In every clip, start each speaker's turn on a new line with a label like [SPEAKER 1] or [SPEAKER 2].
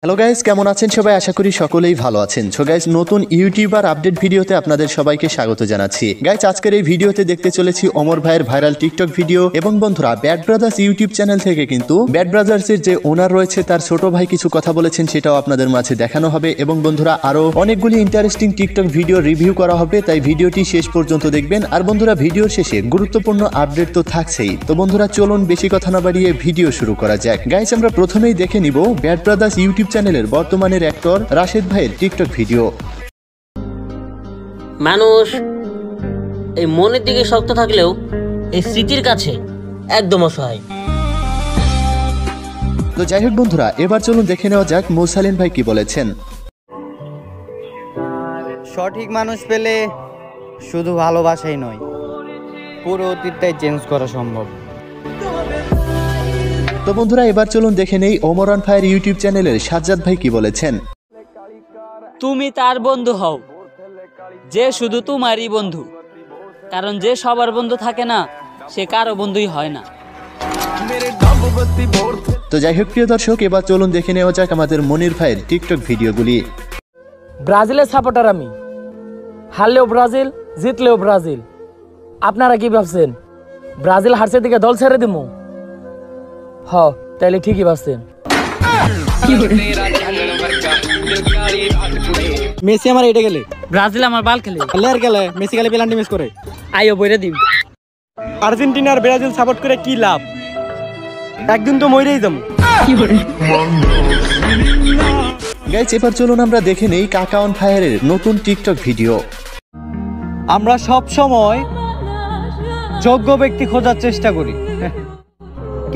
[SPEAKER 1] Hello guys, কেমন আছেন সবাই? আশা করি সকলেই ভালো আছেন। সো গাইস, নতুন ইউটিউবার আপডেট ভিডিওতে আপনাদের সবাইকে স্বাগত জানাচ্ছি। গাইস, আজকের এই ভিডিওতে দেখতে চলেছি ওমর ভাইয়ের ভাইরাল টিকটক ভিডিও। এবং বন্ধুরা, ব্যাড ব্রাদার্স ইউটিউব চ্যানেল থেকে কিন্তু ব্যাড ব্রাদার্সের যে ওনার রয়েছে তার ছোট ভাই কিছু কথা বলেছেন, সেটাও আপনাদের মাঝে দেখানো হবে। এবং বন্ধুরা, আরো অনেকগুলি ইন্টারেস্টিং টিকটক ভিডিও রিভিউ করা হবে, তাই ভিডিওটি শেষ পর্যন্ত দেখবেন। আর বন্ধুরা, ভিডিওর শেষে গুরুত্বপূর্ণ আপডেট তো থাকছেই। তো বন্ধুরা, চলুন বেশি কথা না বাড়িয়ে ভিডিও শুরু করা যাক। গাইস, আমরা প্রথমেই দেখে নিব ব্যাড ব্রাদার্স ইউটিউব চ্যানেলের বর্তমানের অ্যাক্টর রাশেদ ভাইয়ের টিকটক ভিডিও।
[SPEAKER 2] মানুষ এই মনের দিকে শক্ত থাকলেও এই স্মৃতির কাছে একদম অসহায়।
[SPEAKER 1] তো যাই হোক বন্ধুরা, এবার চলুন দেখে নেওয়া যাক মুসালিন ভাই কি বলেছেন।
[SPEAKER 3] সঠিক মানুষ পেলে শুধু ভালোবাসাই নয়, পুরো অতীতটাই চেঞ্জ করা সম্ভব।
[SPEAKER 1] তো বন্ধুরা, এবার চলুন দেখে নেই ওমর অন ফায়ার ইউটিউব চ্যানেলের সাজ্জাদ ভাই কি বলেছেন।
[SPEAKER 4] তুমি তার বন্ধু হও যে শুধু তোমারই বন্ধু, কারণ যে সবার বন্ধু থাকে না সে কারো বন্ধুই হয় না।
[SPEAKER 1] তো যাই হোক প্রিয় দর্শক, এবার চলুন দেখে নেওয়া যাক আমাদের মনির ভাইয়ের টিকটক ভিডিওগুলি।
[SPEAKER 5] ব্রাজিলের সাপোর্টার আমি, হারলেও ব্রাজিল, জিতলেও ব্রাজিল। আপনারা কি ভাবছেন ব্রাজিল হারছে দিকে দল ছেড়ে দিমু? হ, তাইলে ঠিকই ভাবছেন।
[SPEAKER 3] মেসি আমার এটা গেলে,
[SPEAKER 4] ব্রাজিল আমার বাল খেলে,
[SPEAKER 3] প্লেয়ার গেলে মেসি গেলে পেনাল্টি মিস করে।
[SPEAKER 4] আইও বইরে দিম।
[SPEAKER 3] আর্জেন্টিনার ব্রাজিল সাপোর্ট করে কি লাভ? একদিন তো মরেই যাবো।
[SPEAKER 1] গাইস, এবার চলুন আমরা দেখে নেই কাকা অন ফায়ারের নতুন টিকটক ভিডিও।
[SPEAKER 3] আমরা সব সময় যোগ্য ব্যক্তি খোঁজার চেষ্টা করি,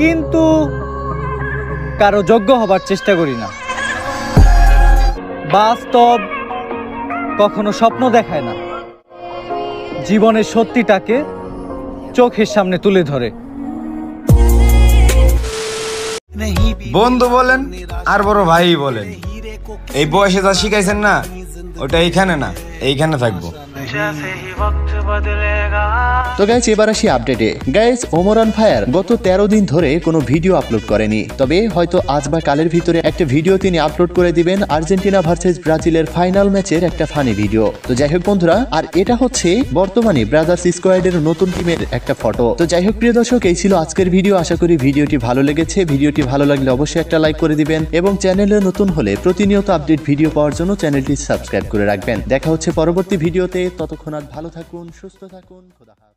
[SPEAKER 3] কিন্তু কারো যোগ্য হবার চেষ্টা করি না। বাস্তব কখনো স্বপ্ন দেখায় না, জীবনের সত্যিটাকে চোখের সামনে তুলে ধরে।
[SPEAKER 6] বন্ধু বলেন আর বড় ভাই বলেন, এই বয়সে যা শিখাইছেন না ওটা এইখানে না, এইখানে থাকবো।
[SPEAKER 1] তো গাইস, এবার আসি আপডেটে। গাইস, ওমর অন ফায়ার গত 13 দিন ধরে কোনো ভিডিও আপলোড করেনি, তবে হয়তো আজ বা কালের ভিতরে একটা ভিডিও তিনি আপলোড করে দিবেন আর্জেন্টিনা ভার্সেস ব্রাজিলের ফাইনাল ম্যাচের একটা ফানি ভিডিও। তো যাই হোক বন্ধুরা, আর এটা হচ্ছে বর্তমানে ব্রাদার্স স্কোয়াডের নতুন টিমের একটা ফটো। তো যাই হোক প্রিয় দর্শক, এই ছিল আজকের ভিডিও। আশা করি ভিডিওটি ভালো লেগেছে। ভিডিওটি ভালো লাগলে অবশ্যই একটা লাইক করে দিবেন এবং চ্যানেলে নতুন হলে প্রতিনিয়ত আপডেট ভিডিও পাওয়ার জন্য চ্যানেলটি সাবস্ক্রাইব করে রাখবেন। দেখা হচ্ছে পরবর্তী ভিডিওতে। ততক্ষণ ভালো থাকুন, সুস্থ থাকুন, খোদা হাফেজ।